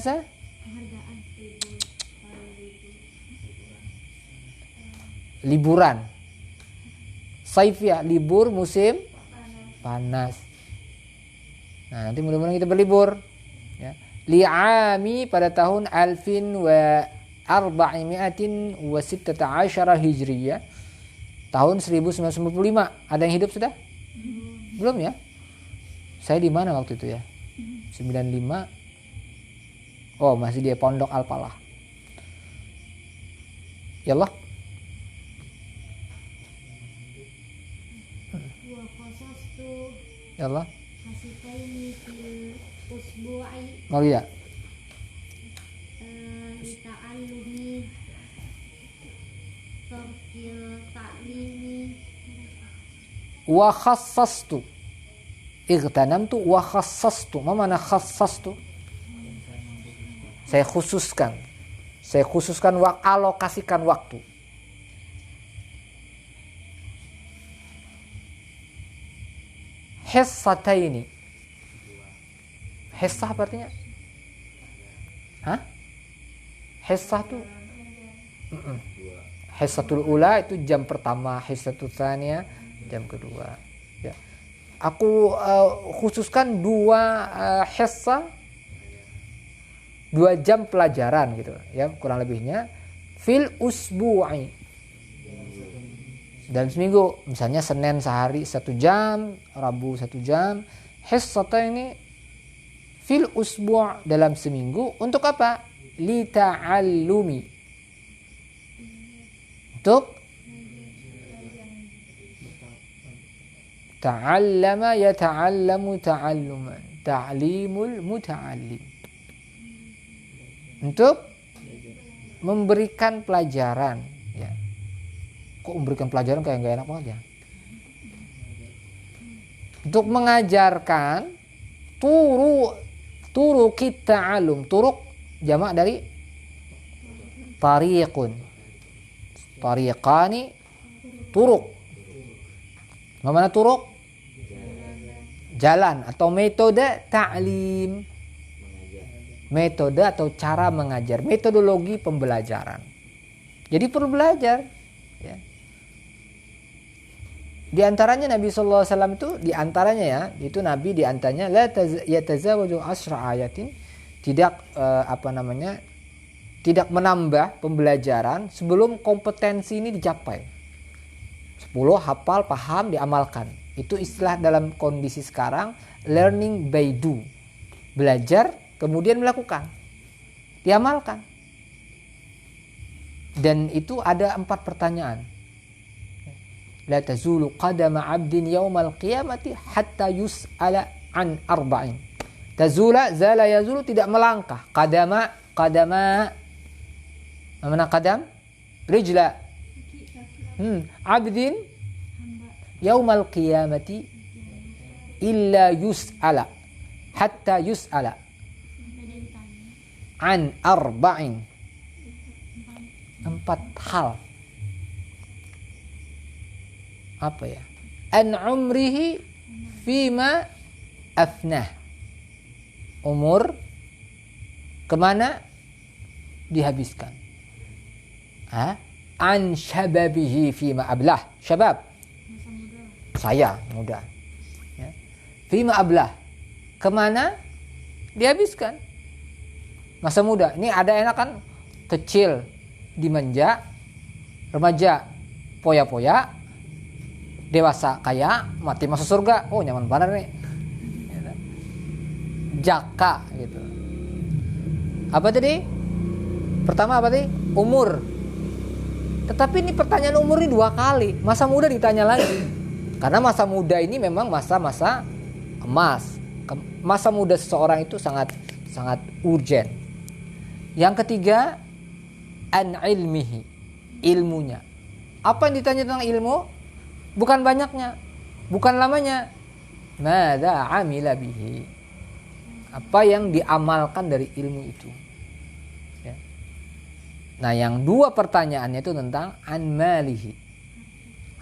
Sa? Liburan. Saif ya, libur musim panas. Nah, nanti mudah-mudahan kita berlibur. Ya. Li'ami pada tahun alfin wa arba'imiatin wa sittata asyara hijriyah. Tahun 1995. Ada yang hidup sudah? Belum ya? Saya di mana waktu itu ya? 95. Oh, masih di Pondok Al-Falah. Ya Allah. Ya Allah. Oh iya. Wa khassastu. Igtanamtu wa khassastu. Ma mana khassastu? Saya khususkan. Saya khususkan alokasikan waktu. Hissataini. Hissah artinya? Hah? Hissah tuh? Hissatul ula itu jam pertama, hissatul tsaniyah jam kedua. Ya. Aku khususkan 2 hissah, 2 jam pelajaran gitu ya, kurang lebihnya fil usbu'i. Dalam seminggu, misalnya Senin sehari 1 jam, Rabu 1 jam. Hissata ini fil usbu' dalam seminggu untuk apa? Li ta'allumi. Untuk ta'allama yata'allamu ta'alluman. Ta'limul muta'allim. Untuk memberikan pelajaran, ya. Kok memberikan pelajaran kayak nggak enak banget ya? Untuk mengajarkan turuk ta'allum. Turuk jamak dari tariqun. Tariqani turuk. Mana turuk? Jalan atau metode ta'lim. Metode atau cara mengajar, metodologi pembelajaran. Jadi perlu belajar, ya. Di antaranya Nabi sallallahu alaihi wasallam itu Nabi di antaranya la yatazawwaju asra ayatin, tidak tidak menambah pembelajaran sebelum kompetensi ini dicapai. 10 hafal, paham, diamalkan. Itu istilah dalam kondisi sekarang learning by do. Belajar kemudian melakukan, diamalkan. Dan itu ada 4 pertanyaan. La tazulu qadama 'abdin yaumal qiyamati hatta yus'ala an arba'in. Tazula, zala yazulu, tidak melangkah. Qadama mana qadam? Rijla. 'Abdin yaumal qiyamati illa yus'ala hatta yus'ala an arba'in. 4 hal. Apa ya? An umrihi fima afnah. Umur kemana dihabiskan. An syababihi fima ablah. Syabab, saya muda, ya. Fima ablah, kemana dihabiskan masa muda. Ini ada enak kan, kecil dimanja, remaja poya-poya, dewasa kaya, mati masuk surga. Oh, nyaman banget nih. Jaka gitu. Apa tadi? Pertama apa tadi? Umur. Tetapi ini pertanyaan umur ini 2 kali. Masa muda ditanya lagi. Karena masa muda ini memang masa-masa emas. Masa muda seseorang itu sangat urgent. Yang ketiga, an ilmihi, ilmunya. Apa yang ditanya tentang ilmu? Bukan banyaknya, bukan lamanya. Madza amila bihi. Apa yang diamalkan dari ilmu itu. Ya. Nah, yang 2 pertanyaannya itu tentang an malihi,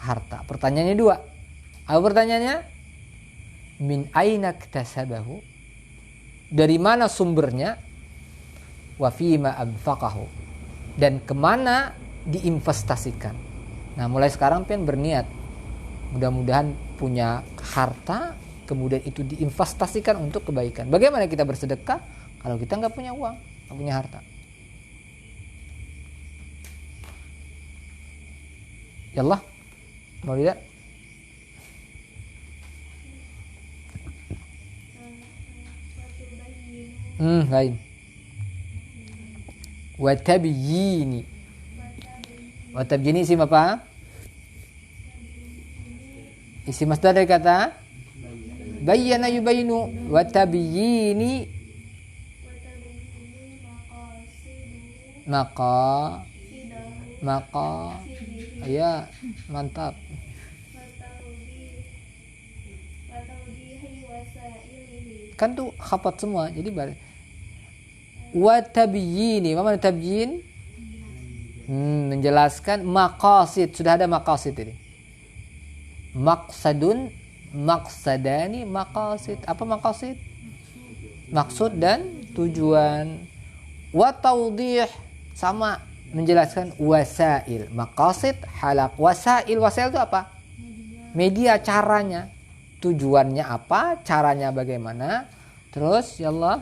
harta. Pertanyaannya 2. Apa pertanyaannya? Min aina iktasabahu. Dari mana sumbernya? wa fima anfaqahu, dan kemana diinvestasikan. Nah, mulai sekarang pian berniat mudah-mudahan punya harta, kemudian itu diinvestasikan untuk kebaikan. Bagaimana kita bersedekah kalau kita nggak punya uang, nggak punya harta? Ya Allah, mau tidak? Lain. Watabyini. Watabyini isim apa? Isim masdar dari kata bayyana yubayinu. Watabyini maka ya, mantap. Kan tuh khapat semua, jadi balik. Wa tabyini, apa makna tabyin? Menjelaskan maqasid, sudah ada maqasid ini. Maqsadun, maqsadani, maqasid. Apa maqasid? Maksud dan tujuan. Wa tawdih, sama menjelaskan wasail. Maqasid, halaq. Wasail, wasail itu apa? Media, caranya. Tujuannya apa? Caranya bagaimana? Terus ya Allah,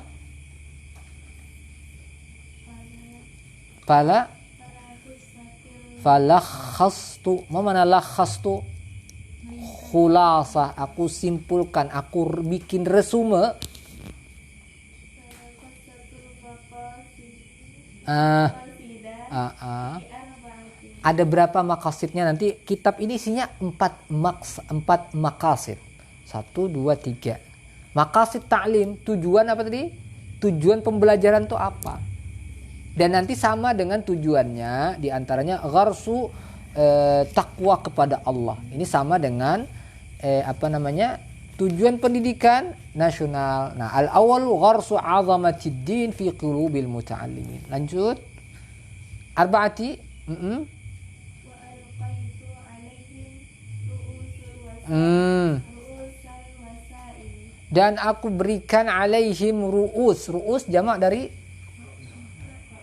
falakhastu, mana lakhastu? Khulasah, aku simpulkan, aku bikin resume. Ada berapa maqasidnya? Nanti kitab ini isinya 4 maqasid. 1, 2, 3. Maqasid ta'lim, tujuan apa tadi? Tujuan pembelajaran itu apa? Dan nanti sama dengan tujuannya, diantaranya gharsu takwa kepada Allah. Ini sama dengan tujuan pendidikan nasional. Nah, al-awwal gharsu 'azamatid din fi qulubil muta'allimin. Lanjut. Arba'ati. Dan aku berikan alaihim ru'us. Ru'us jamak dari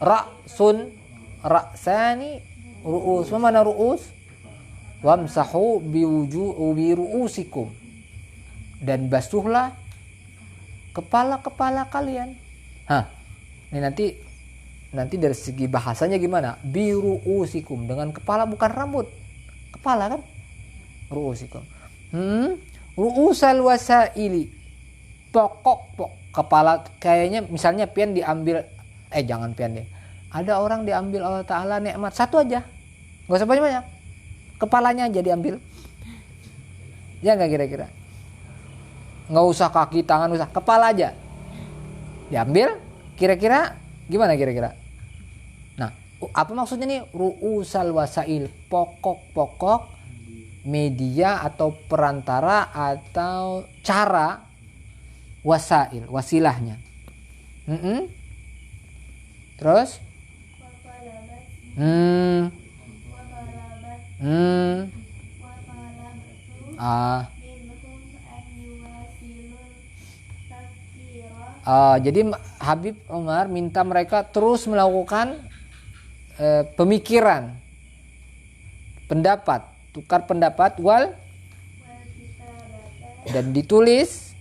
ra'sun, ra'sani, ru'us. Mana ru'us? Wamsahu biru'usikum, dan basuhlah kepala-kepala kalian. Ini nanti dari segi bahasanya gimana? Biru'usikum, dengan kepala, bukan rambut. Kepala kan? Ru'usikum. Ru'usal wasaili, pokok kepala. Kayaknya misalnya pian diambil, jangan pian deh. Ada orang diambil Allah Ta'ala nikmat satu aja, gak usah banyak-banyak, kepalanya aja diambil. Ya gak kira-kira? Gak usah kaki, tangan, usah kepala aja diambil. Kira-kira gimana kira-kira? Nah, apa maksudnya nih? Ru'usal wasail, pokok-pokok media atau perantara atau cara, wasail, wasilahnya. Terus jadi Habib Umar minta mereka terus melakukan pemikiran, pendapat, tukar pendapat, dan ditulis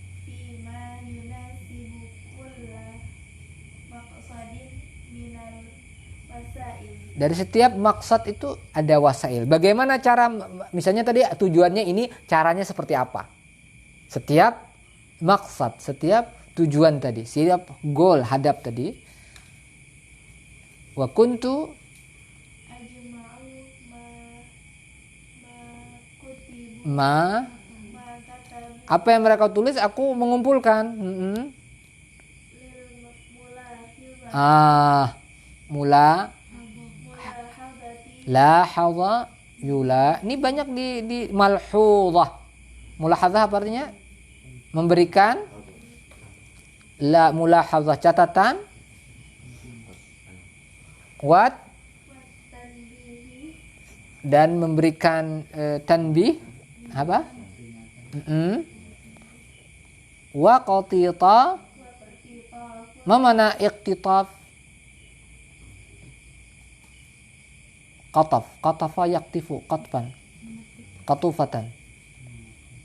dari setiap maksud itu ada wasail. Bagaimana cara, misalnya tadi tujuannya ini, caranya seperti apa? Setiap maksud, setiap tujuan tadi, setiap goal, hadap tadi. Wa kuntu apa yang mereka tulis aku mengumpulkan. Mula lahadha yula. Ini banyak di malhudhah. Mulahadzah apa artinya? Memberikan. La mulahadzah, catatan. Dan memberikan tanbih. Apa? Wa qatita. Ma mana iqtitaf? Qataf, qatafa yaktifu, qatfan, qatufatan.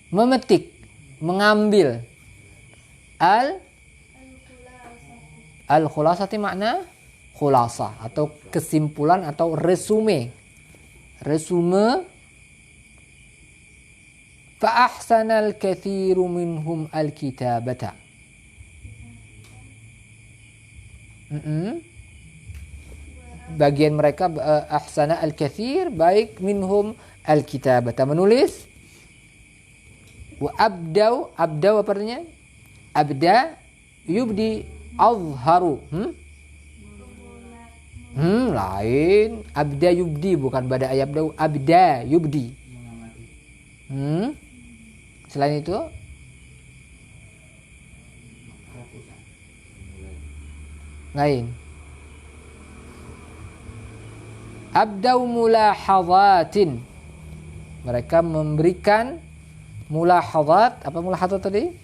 Memetik, mengambil. Al-khulasati makna khulasah atau kesimpulan atau resume. Resume. Fa ahsanal katsiru minhum al-kitabata. Bagian mereka ahsana al-katsir, baik minhum al-kitabata, menulis. Wa abdau apa artinya? Abda yubdi azharu. Lain. Abda yubdi, bukan bada ayabdau. Abda yubdi. Selain itu lain. Abdau mulahadhatin. Mereka memberikan mulahadhat. Apa mulahadhat tadi?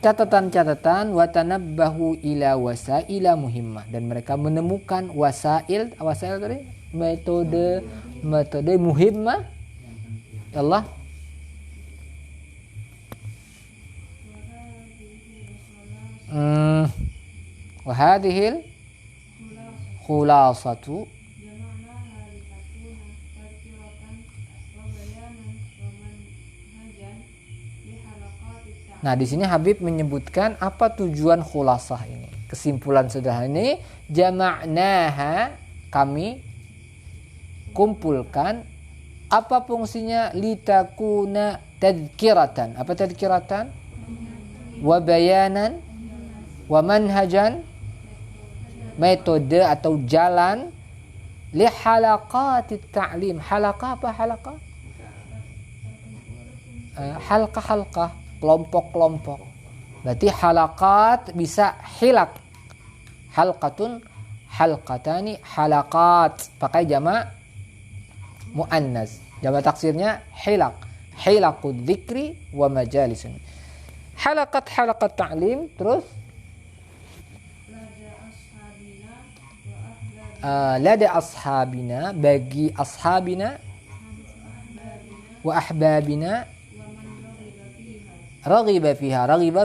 Catatan-catatan. Wa tanabbahu ila wasaila muhimmah. Dan mereka menemukan wasail tadi, metode muhimmah. Allah. Wa hadhil khulasatu. Nah, di sini Habib menyebutkan apa tujuan khulasah ini. Kesimpulan sederhana ini, jama'naha, kami kumpulkan. Apa fungsinya? Litakuna tadhkiratan. Apa tadhkiratan? Wa bayanan wa manhajan, metode atau jalan, li halaqatit ta'lim. Halaqah apa halaqah? Halqah, kelompok-kelompok. Berarti halaqat bisa hilak. Halqatun, halqatani, halaqat. Pakai jamak muannas. Jamak taksirnya hilak. Hilaqud dzikri wa majalisun. Halaqat ta'lim. Terus lada ashabina, bagi ashabina, wa ahbabina, raghiba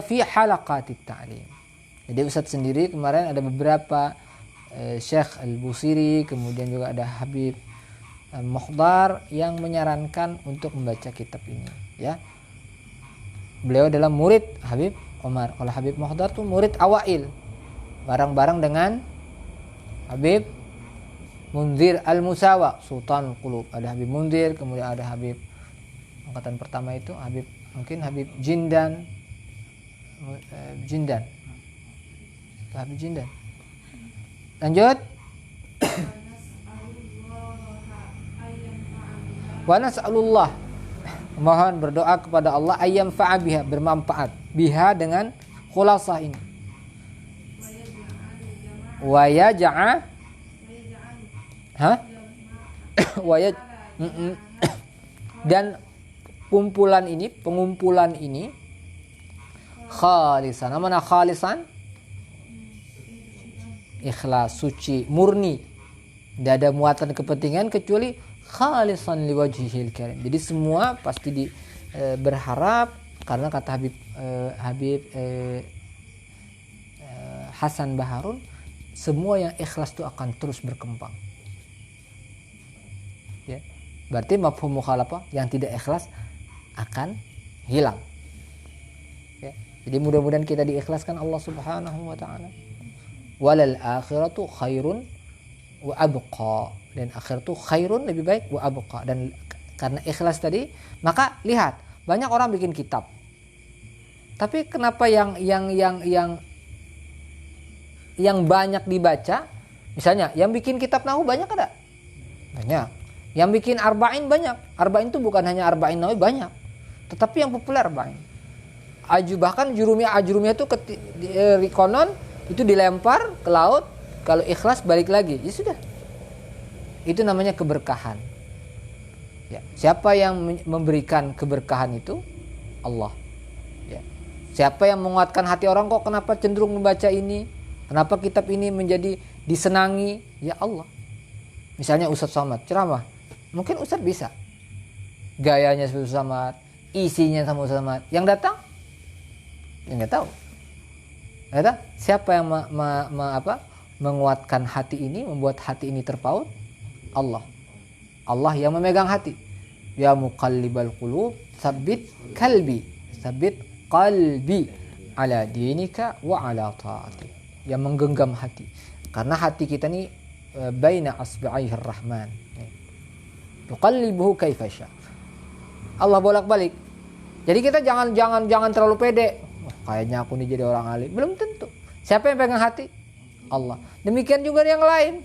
fi halaqatit ta'lim. Jadi Ustadz sendiri kemarin ada beberapa Syekh Al-Busiri, kemudian juga ada Habib Mukhdar yang menyarankan untuk membaca kitab ini, ya. Beliau adalah murid Habib Omar. Kalau Habib Mukhdar tuh murid awail, bareng-bareng dengan Habib Munzir Al-Musawa, Sultan Qulub. Ada Habib Munzir, kemudian ada Habib angkatan pertama itu Habib Jindan. Habib Jindan. Lanjut. Wa nas'alullah, mohon berdoa kepada Allah, ayyam fa'abiha, bermanfaat biha dengan khulasah ini. Wa yaj'a dan pengumpulan ini khalisan. Mana khalisan? Ikhlas, suci, murni. Tidak ada muatan kepentingan kecuali khalisan liwajhihil karim. Jadi semua pasti berharap, karena kata Habib Hasan Baharun, semua yang ikhlas itu akan terus berkembang. Ya. Berarti mafhum mukhalafah, yang tidak ikhlas akan hilang. Ya. Jadi mudah-mudahan kita diikhlaskan Allah Subhanahu wa taala. Walal akhiratu khairun wa abqa, dan akhirat itu khairun, lebih baik, wa abqa. Dan karena ikhlas tadi, maka lihat, banyak orang bikin kitab. Tapi kenapa yang banyak dibaca? Misalnya, yang bikin kitab nahwu banyak ada? Banyak. Yang bikin arba'in banyak. Arba'in itu bukan hanya arba'in nawawi, banyak. Tetapi yang populer arba'in. Bahkan ajurumiyah itu konon itu dilempar ke laut, kalau ikhlas balik lagi. Ya sudah. Itu namanya keberkahan. Ya. Siapa yang memberikan keberkahan itu? Allah. Ya. Siapa yang menguatkan hati orang, kok kenapa cenderung membaca ini? Kenapa kitab ini menjadi disenangi? Ya Allah. Misalnya Ustadz Somad ceramah, mungkin Ustadz bisa, gayanya seperti Ustadz Somad, isinya sama Ustadz Somad. Yang datang, ya nggak tahu. Siapa yang menguatkan hati ini, membuat hati ini terpaut? Allah. Allah yang memegang hati. Ya muqallibal qulub, tsabbit qalbi ala dinika wa ala ta'atik. Yang menggenggam hati. Karena hati kita ini baina asba'ihir rahman. Yuqallibuhu kaifa sya. Allah bolak-balik. Jadi kita jangan terlalu pede. Kayaknya aku nih jadi orang alim. Belum tentu. Siapa yang pegang hati? Allah. Demikian juga yang lain.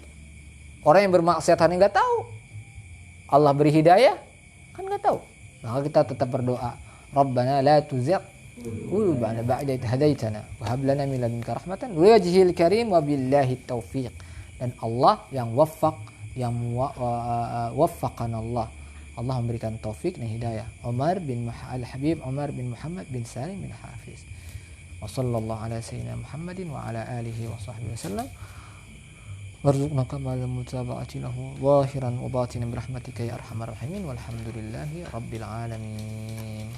Orang yang bermaksiat hanya nggak tahu. Allah beri hidayah kan nggak tahu. Maka kita tetap berdoa. Rabbana la tuzigh qulubana ba'da idh hadaitana wa hab lana min ladunka rahmatan wa wajhil karim wa billahi taufiq. Dan Allah yang waffaqana Allah. Allah memberikan taufik dan hidayah. Al-Habib Umar bin Muhammad bin Salim bin Hafiz. Wa sallallahu ala sayyidina Muhammadin wa ala alihi wa sahbihi wasallam. Warzuqna kamal mutaba'ati lahu zahiran wa batinan bi rahmatika ya arhamar rahimin walhamdulillahi rabbil alamin.